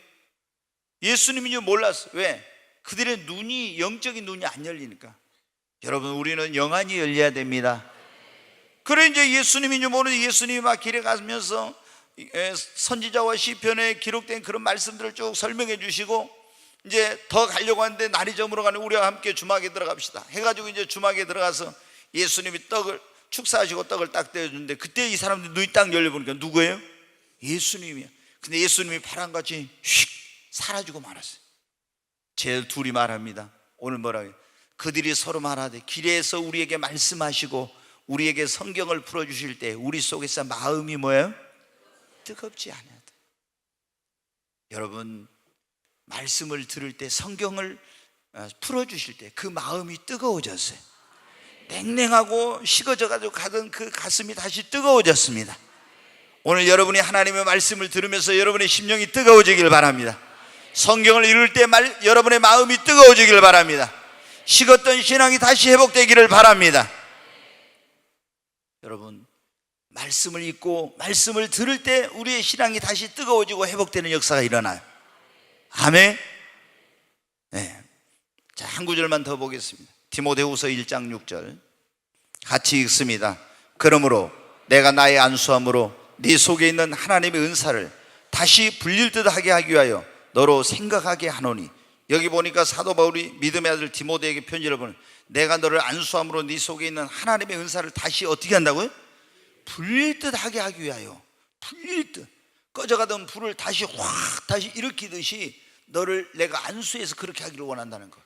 예수님인지 몰랐어요. 왜? 그들의 눈이, 영적인 눈이 안 열리니까. 여러분 우리는 영안이 열려야 됩니다. 그래 이제 예수님인지 모르는 예수님이 막 길에 가면서 선지자와 시편에 기록된 그런 말씀들을 쭉 설명해 주시고 이제 더 가려고 하는데 날이 저물어가는 우리와 함께 주막에 들어갑시다 해가지고 이제 주막에 들어가서 예수님이 떡을 축사하시고 떡을 딱 떼어주는데 그때 이 사람들이 눈이 딱 열려보니까 누구예요? 예수님이야. 근데 예수님이 바람같이 휙 사라지고 말았어요. 제 둘이 말합니다. 오늘 뭐라고 해요? 그들이 서로 말하되 길에서 우리에게 말씀하시고 우리에게 성경을 풀어주실 때 우리 속에서 마음이 뭐예요? 뜨겁지 않아요. 여러분 말씀을 들을 때 성경을 풀어주실 때 그 마음이 뜨거워졌어요. 냉랭하고 식어져가지고 가던 그 가슴이 다시 뜨거워졌습니다. 오늘 여러분이 하나님의 말씀을 들으면서 여러분의 심령이 뜨거워지길 바랍니다. 성경을 읽을 때 여러분의 마음이 뜨거워지길 바랍니다. 식었던 신앙이 다시 회복되기를 바랍니다. 여러분 말씀을 읽고 말씀을 들을 때 우리의 신앙이 다시 뜨거워지고 회복되는 역사가 일어나요. 아멘. 네. 자, 한 구절만 더 보겠습니다. 디모데후서 1장 6절 같이 읽습니다. 그러므로 내가 나의 안수함으로 네 속에 있는 하나님의 은사를 다시 불릴 듯 하게 하기 위하여 너로 생각하게 하노니. 여기 보니까 사도 바울이 믿음의 아들 디모데에게 편지를 보내 내가 너를 안수함으로 네 속에 있는 하나님의 은사를 다시 어떻게 한다고요? 불릴 듯 하게 하기 위하여. 불릴 듯 꺼져가던 불을 다시 확 다시 일으키듯이 너를 내가 안수해서 그렇게 하기를 원한다는 거.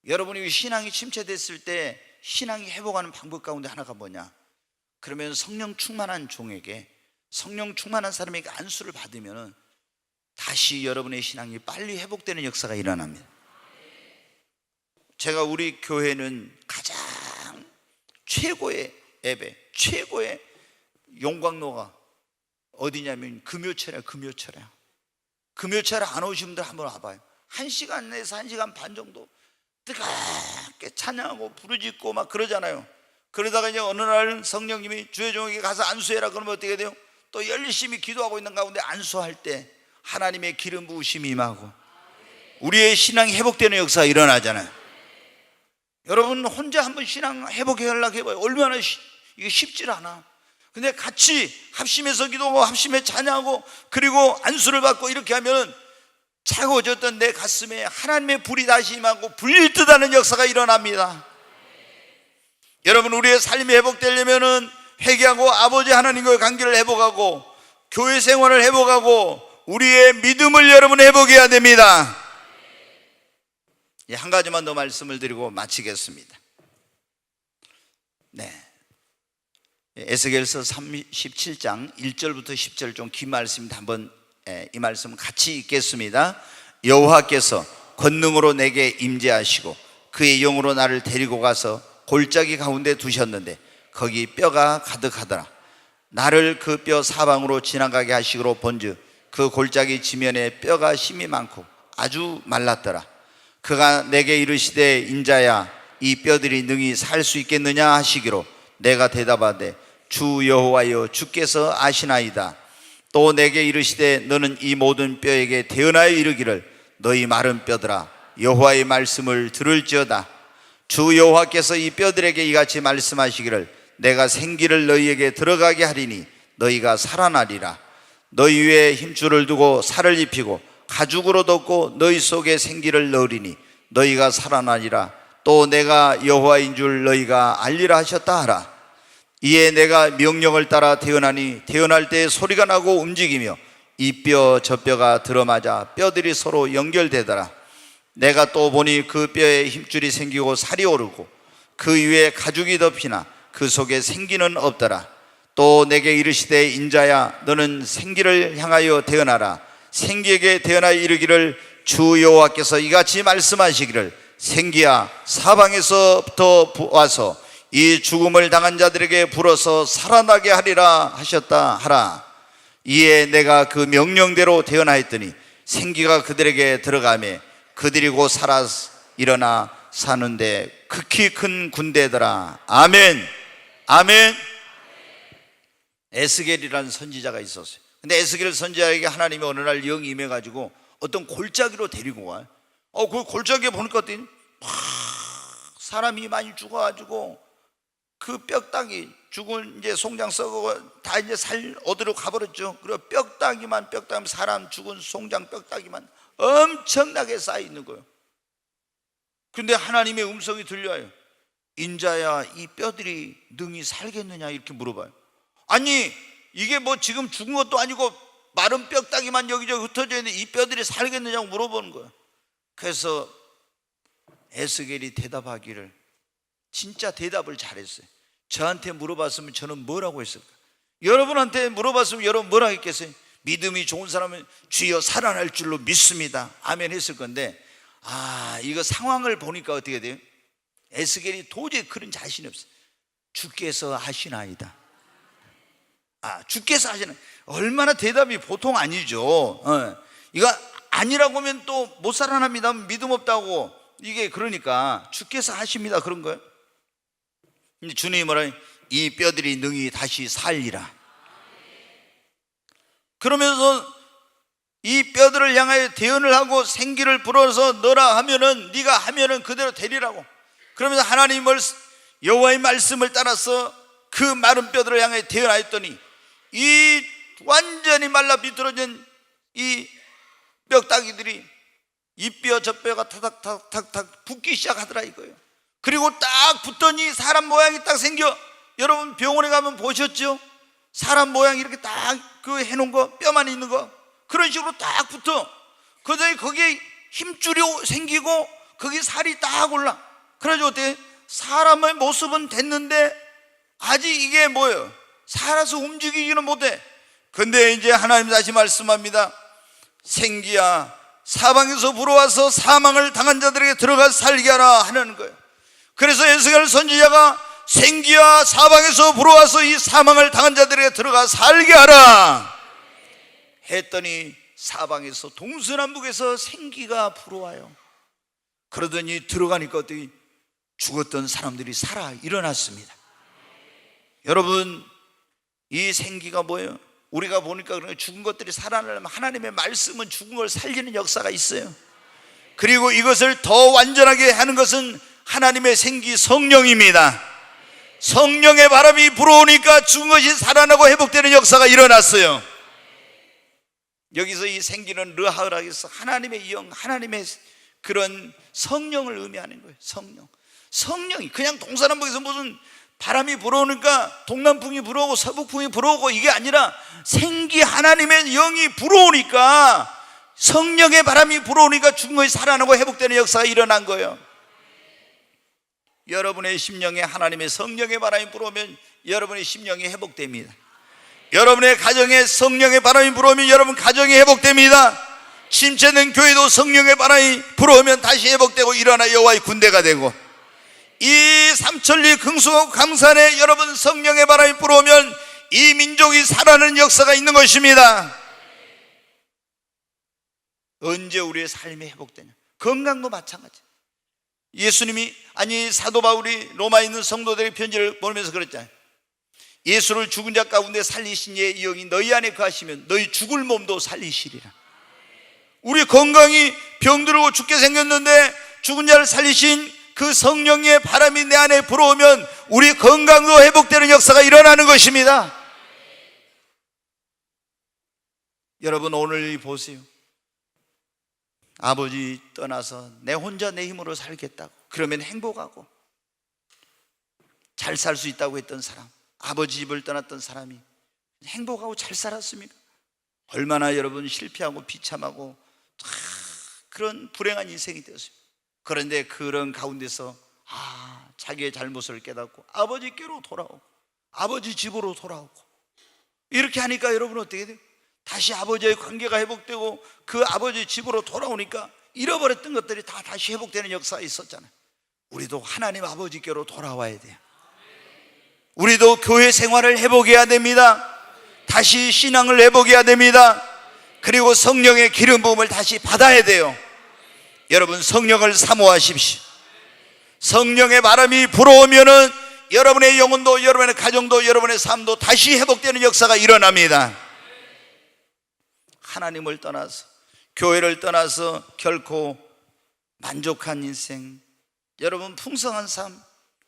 여러분이 신앙이 침체됐을 때 신앙이 회복하는 방법 가운데 하나가 뭐냐? 그러면 성령 충만한 종에게, 성령 충만한 사람에게 안수를 받으면 다시 여러분의 신앙이 빨리 회복되는 역사가 일어납니다. 제가 우리 교회는 가장 최고의 예배 최고의 용광로가 어디냐면 금요철에 금요철에 안 오신 분들 한번 와봐요. 1시간 내에서 1시간 반 정도 뜨겁게 찬양하고 부르짖고 막 그러잖아요. 그러다가 이제 어느 날 성령님이 주의 종에게 가서 안수해라 그러면 어떻게 돼요? 또 열심히 기도하고 있는 가운데 안수할 때 하나님의 기름 부으심이 임하고 우리의 신앙이 회복되는 역사가 일어나잖아요. 여러분 혼자 한번 신앙 회복하려고 해봐요. 얼마나 이게 쉽질 않아. 근데 같이 합심해서 기도하고 합심해 찬양하고 그리고 안수를 받고 이렇게 하면 차가워졌던 내 가슴에 하나님의 불이 다시 임하고 불릴 듯 하는 역사가 일어납니다. 여러분 우리의 삶이 회복되려면 회개하고 아버지 하나님과의 관계를 회복하고 교회 생활을 회복하고 우리의 믿음을 여러분 회복해야 됩니다. 한 가지만 더 말씀을 드리고 마치겠습니다. 네, 에스겔서 37장 1절부터 10절 좀 긴 말씀입니다. 한번 이 말씀 같이 읽겠습니다. 여호와께서 권능으로 내게 임재하시고 그의 영으로 나를 데리고 가서 골짜기 가운데 두셨는데 거기 뼈가 가득하더라. 나를 그 뼈 사방으로 지나가게 하시기로 본즉 그 골짜기 지면에 뼈가 심이 많고 아주 말랐더라. 그가 내게 이르시되 인자야 이 뼈들이 능히 살 수 있겠느냐 하시기로 내가 대답하되 주 여호와여 주께서 아시나이다. 또 내게 이르시되 너는 이 모든 뼈에게 대언하여 이르기를 너희 마른 뼈들아 여호와의 말씀을 들을지어다. 주 여호와께서 이 뼈들에게 이같이 말씀하시기를 내가 생기를 너희에게 들어가게 하리니 너희가 살아나리라. 너희 위에 힘줄을 두고 살을 입히고 가죽으로 덮고 너희 속에 생기를 넣으리니 너희가 살아나리라. 또 내가 여호와인 줄 너희가 알리라 하셨다 하라. 이에 내가 명령을 따라 태어나니 태어날 때 소리가 나고 움직이며 이 뼈 저 뼈가 들어맞아 뼈들이 서로 연결되더라. 내가 또 보니 그 뼈에 힘줄이 생기고 살이 오르고 그 위에 가죽이 덮이나 그 속에 생기는 없더라. 또 내게 이르시되 인자야 너는 생기를 향하여 태어나라. 생기에게 태어나 이르기를 주 여호와께서 이같이 말씀하시기를 생기야 사방에서부터 와서 이 죽음을 당한 자들에게 불어서 살아나게 하리라 하셨다 하라. 이에 내가 그 명령대로 태어나했더니 생기가 그들에게 들어가매 그들이 곧 살아 일어나 사는데 극히 큰 군대더라. 아멘. 아멘. 에스겔이라는 선지자가 있었어요. 근데 에스겔 선지자에게 하나님이 어느 날 영이 임해가지고 어떤 골짜기로 데리고 와요. 그 골짜기에 보니까 사람이 많이 죽어가지고 그 뼈다귀 죽은 이제 송장 썩고 다 이제 살 어디로 가버렸죠. 그리고 뼈다귀만 사람 죽은 송장 뼈다귀만 엄청나게 쌓여 있는 거예요. 근데 하나님의 음성이 들려요. 인자야 이 뼈들이 능히 살겠느냐 이렇게 물어봐요. 아니 이게 뭐 지금 죽은 것도 아니고 마른 뼈다귀만 여기저기 흩어져 있는데 이 뼈들이 살겠느냐고 물어보는 거예요. 그래서 에스겔이 대답하기를 진짜 대답을 잘했어요. 저한테 물어봤으면 저는 뭐라고 했을까? 여러분한테 물어봤으면 여러분 뭐라고 했겠어요? 믿음이 좋은 사람은 주여 살아날 줄로 믿습니다 아멘 했을 건데 이거 상황을 보니까 어떻게 돼요? 에스겔이 도저히 그런 자신이 없어요. 주께서 하시나이다. 주께서 하시나. 얼마나 대답이 보통 아니죠. 이거 아니라고 하면 또 못 살아납니다 믿음 없다고. 이게 그러니까 주께서 하십니다 그런 거예요. 근데 주님이 뭐라 이 뼈들이 능히 다시 살리라. 그러면서 이 뼈들을 향하여 대언을 하고 생기를 불어서 너라 하면은 네가 하면은 그대로 되리라고. 그러면서 하나님 여호와의 말씀을 따라서 그 마른 뼈들을 향해 대언하였더니 이 완전히 말라 비틀어진 이 뼈다귀들이 이 뼈 저 뼈가 타닥타닥 붙기 시작하더라 이거예요. 그리고 딱 붙더니 사람 모양이 딱 생겨. 여러분 병원에 가면 보셨죠? 사람 모양 이렇게 딱 그 해놓은 거 뼈만 있는 거 그런 식으로 딱 붙어. 그다음에 거기에 힘줄이 생기고 거기 살이 딱 올라. 그래가지고 어때? 사람의 모습은 됐는데 아직 이게 뭐예요? 살아서 움직이지는 못해. 근데 이제 하나님 다시 말씀합니다. 생기야 사방에서 불어와서 사망을 당한 자들에게 들어가 살게 하라 하는 거예요. 그래서 에스겔 선지자가 생기야 사방에서 불어와서 이 사망을 당한 자들에게 들어가 살게 하라 했더니 사방에서 동서남북에서 생기가 불어와요. 그러더니 들어가니까 어떻게 죽었던 사람들이 살아 일어났습니다. 여러분, 이 생기가 뭐예요? 우리가 보니까 죽은 것들이 살아나려면 하나님의 말씀은 죽은 걸 살리는 역사가 있어요. 그리고 이것을 더 완전하게 하는 것은 하나님의 생기 성령입니다. 성령의 바람이 불어오니까 죽은 것이 살아나고 회복되는 역사가 일어났어요. 여기서 이 생기는 르하으라 해서 하나님의 영, 하나님의 그런 성령을 의미하는 거예요. 성령이 그냥 동서남북에서 무슨 바람이 불어오니까 동남풍이 불어오고 서북풍이 불어오고 이게 아니라 생기 하나님의 영이 불어오니까, 성령의 바람이 불어오니까 죽은 것이 살아나고 회복되는 역사가 일어난 거예요. 여러분의 심령에 하나님의 성령의 바람이 불어오면 여러분의 심령이 회복됩니다. 여러분의 가정에 성령의 바람이 불어오면 여러분 가정이 회복됩니다. 침체된 교회도 성령의 바람이 불어오면 다시 회복되고 일어나 여호와의 군대가 되고, 이 삼천리 긍수하고 강산에 여러분 성령의 바람이 불어오면 이 민족이 살아나는 역사가 있는 것입니다. 언제 우리의 삶이 회복되냐? 건강도 마찬가지. 예수님이, 아니 사도 바울이 로마에 있는 성도들의 편지를 보면서 그랬잖아요. 예수를 죽은 자 가운데 살리신 이의 영이 너희 안에 거하시면 너희 죽을 몸도 살리시리라. 우리 건강이 병들고 죽게 생겼는데 죽은 자를 살리신 그 성령의 바람이 내 안에 불어오면 우리 건강도 회복되는 역사가 일어나는 것입니다. 여러분, 오늘 보세요. 아버지 떠나서 내 혼자 내 힘으로 살겠다고, 그러면 행복하고 잘 살 수 있다고 했던 사람, 아버지 집을 떠났던 사람이 행복하고 잘 살았습니까? 얼마나 여러분 실패하고 비참하고 그런 불행한 인생이 되었습니다. 그런데 그런 가운데서 자기의 잘못을 깨닫고 아버지께로 돌아오고 아버지 집으로 돌아오고 이렇게 하니까 여러분 어떻게 돼요? 다시 아버지의 관계가 회복되고 그 아버지 집으로 돌아오니까 잃어버렸던 것들이 다 다시 회복되는 역사가 있었잖아요. 우리도 하나님 아버지께로 돌아와야 돼요. 우리도 교회 생활을 회복해야 됩니다. 다시 신앙을 회복해야 됩니다. 그리고 성령의 기름 부음을 다시 받아야 돼요. 여러분, 성령을 사모하십시오. 성령의 바람이 불어오면은 여러분의 영혼도, 여러분의 가정도, 여러분의 삶도 다시 회복되는 역사가 일어납니다. 하나님을 떠나서, 교회를 떠나서 결코 만족한 인생, 여러분 풍성한 삶,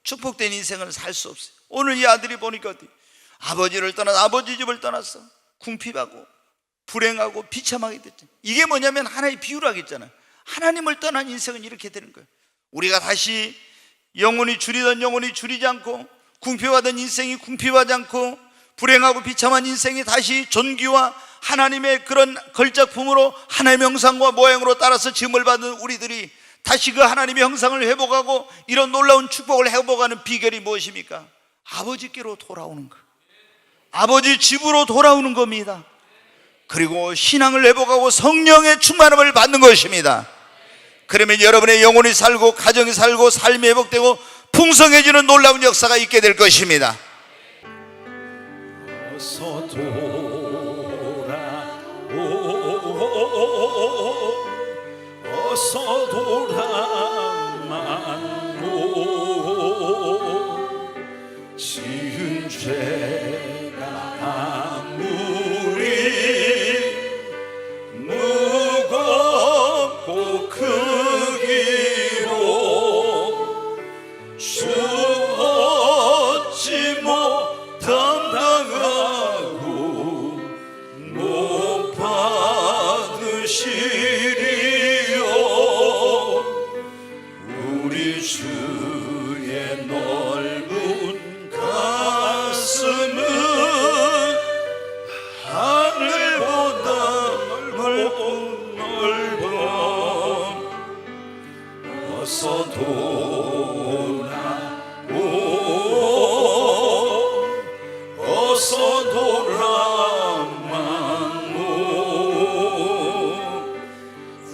축복된 인생을 살 수 없어요. 오늘 이 아들이 보니까 아버지를 떠나서, 아버지 집을 떠나서 궁핍하고 불행하고 비참하게 됐죠. 이게 뭐냐면 하나의 비유라고 했잖아요. 하나님을 떠난 인생은 이렇게 되는 거예요. 우리가 다시 영혼이 줄이던 영혼이 줄이지 않고, 궁핍하던 인생이 궁핍하지 않고, 불행하고 비참한 인생이 다시 존귀와 하나님의 그런 걸작품으로 하나님의 형상과 모양으로 따라서 지음을 받은 우리들이 다시 그 하나님의 형상을 회복하고 이런 놀라운 축복을 회복하는 비결이 무엇입니까? 아버지께로 돌아오는 거, 아버지 집으로 돌아오는 겁니다. 그리고 신앙을 회복하고 성령의 충만함을 받는 것입니다. 그러면 여러분의 영혼이 살고 가정이 살고 삶이 회복되고 풍성해지는 놀라운 역사가 있게 될 것입니다. 어서 어서 돌아만고 지은 죄가 아무리 무겁고 크기로 주 어찌 못 담당하고 못 받으시리요. 우리 주의 넓은 가슴은 하늘보다 넓어. 어서 돌아오, 어서 돌아만오.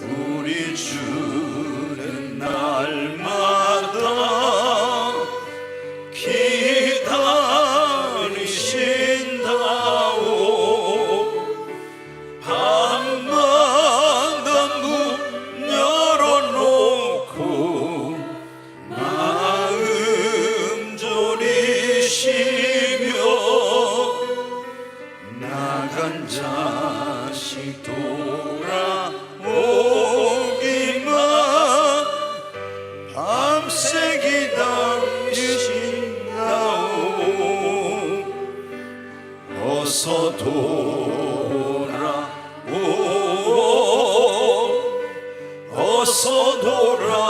우리 주는 날마다 자식 돌아오기만 밤새 기다리신다오. 어서 돌아오, 어서 돌아만오.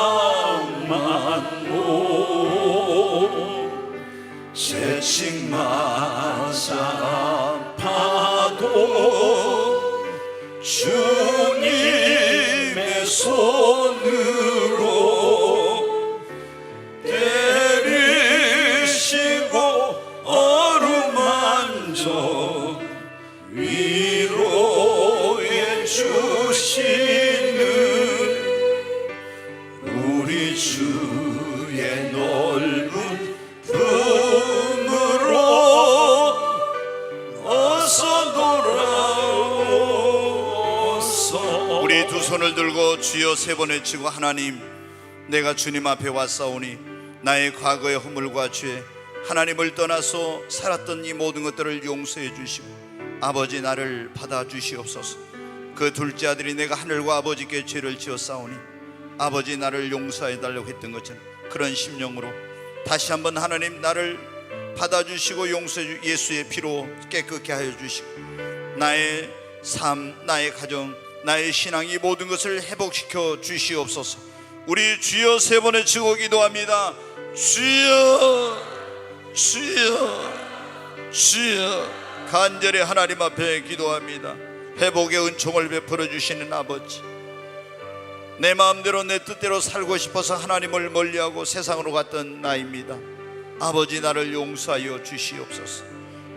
채찍 맞아 아파도 주님의 손으로 때리시고 어루만져 위로해 주시는 우리 주의 넓은 품으로 어서 돌아오소. 우리 두 손을 들고 주여 세 번 외치고, 하나님, 내가 주님 앞에 왔사오니 나의 과거의 허물과 죄, 하나님을 떠나서 살았던 이 모든 것들을 용서해 주시고 아버지 나를 받아주시옵소서. 그 둘째 아들이 내가 하늘과 아버지께 죄를 지었사오니 아버지 나를 용서해 달라고 했던 것처럼 그런 심령으로 다시 한번 하나님 나를 받아주시고 용서해 예수의 피로 깨끗게 하여 주시고 나의 삶, 나의 가정, 나의 신앙, 이 모든 것을 회복시켜 주시옵소서. 우리 주여 세 번에 치고 기도합니다. 주여, 주여, 주여. 간절히 하나님 앞에 기도합니다. 회복의 은총을 베풀어 주시는 아버지, 내 마음대로 내 뜻대로 살고 싶어서 하나님을 멀리하고 세상으로 갔던 나입니다. 아버지 나를 용서하여 주시옵소서.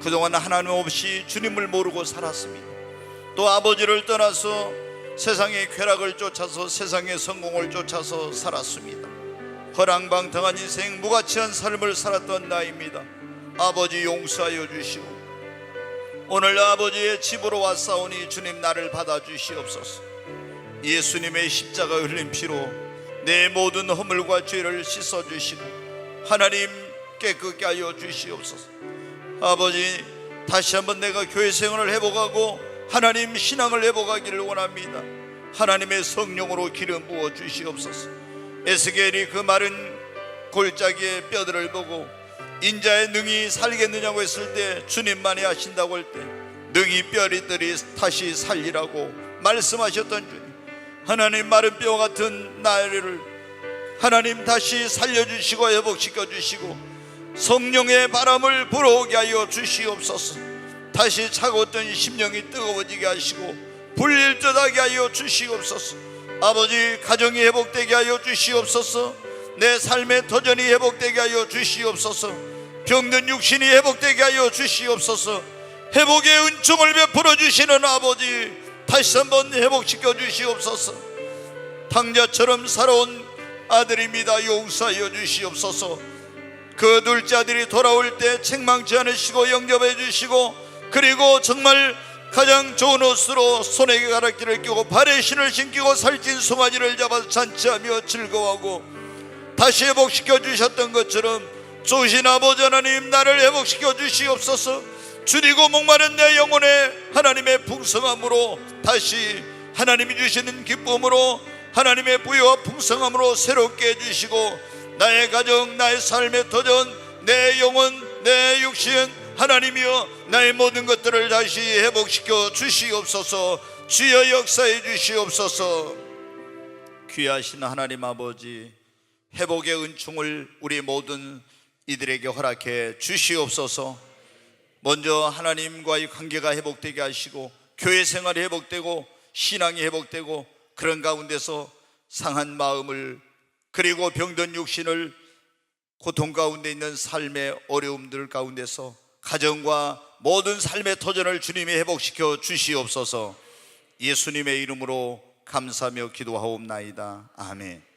그동안 하나님 없이 주님을 모르고 살았습니다. 또 아버지를 떠나서 세상의 쾌락을 쫓아서 세상의 성공을 쫓아서 살았습니다. 허랑방탕한 인생, 무가치한 삶을 살았던 나입니다. 아버지 용서하여 주시오. 오늘 아버지의 집으로 왔사오니 주님 나를 받아주시옵소서. 예수님의 십자가 흘린 피로 내 모든 허물과 죄를 씻어주시고 하나님 깨끗게 하여 주시옵소서. 아버지, 다시 한번 내가 교회 생활을 회복하고 하나님 신앙을 회복하기를 원합니다. 하나님의 성령으로 기름 부어 주시옵소서. 에스겔이 그 마른 골짜기의 뼈들을 보고 인자의 능히 살겠느냐고 했을 때 주님만이 하신다고 할 때 능히 뼈리들이 다시 살리라고 말씀하셨던 주님, 하나님 마른 뼈 같은 나를 하나님 다시 살려주시고 회복시켜 주시고 성령의 바람을 불어오게 하여 주시옵소서. 다시 차가웠던 심령이 뜨거워지게 하시고 불일듯하게 하여 주시옵소서. 아버지, 가정이 회복되게 하여 주시옵소서. 내 삶의 터전이 회복되게 하여 주시옵소서. 병든 육신이 회복되게 하여 주시옵소서. 회복의 은총을 베풀어 주시는 아버지, 다시 한번 회복시켜 주시옵소서. 탕자처럼 살아온 아들입니다. 용서하여 주시옵소서. 그 둘째 아들이 돌아올 때 책망치 않으시고 영접해 주시고, 그리고 정말 가장 좋은 옷으로 손에 가락지를 끼고 발에 신을 신기고 살찐 송아지를 잡아서 잔치하며 즐거워하고 다시 회복시켜 주셨던 것처럼 좋으신 아버지 하나님, 나를 회복시켜 주시옵소서. 줄이고 목마른 내 영혼에 하나님의 풍성함으로 다시 하나님이 주시는 기쁨으로 하나님의 부여와 풍성함으로 새롭게 해주시고 나의 가정, 나의 삶의 터전, 내 영혼, 내 육신, 하나님이여 나의 모든 것들을 다시 회복시켜 주시옵소서. 주여 역사해 주시옵소서. 귀하신 하나님 아버지, 회복의 은총을 우리 모든 이들에게 허락해 주시옵소서. 먼저 하나님과의 관계가 회복되게 하시고 교회 생활이 회복되고 신앙이 회복되고 그런 가운데서 상한 마음을, 그리고 병든 육신을, 고통 가운데 있는 삶의 어려움들 가운데서 가정과 모든 삶의 터전을 주님이 회복시켜 주시옵소서. 예수님의 이름으로 감사하며 기도하옵나이다. 아멘.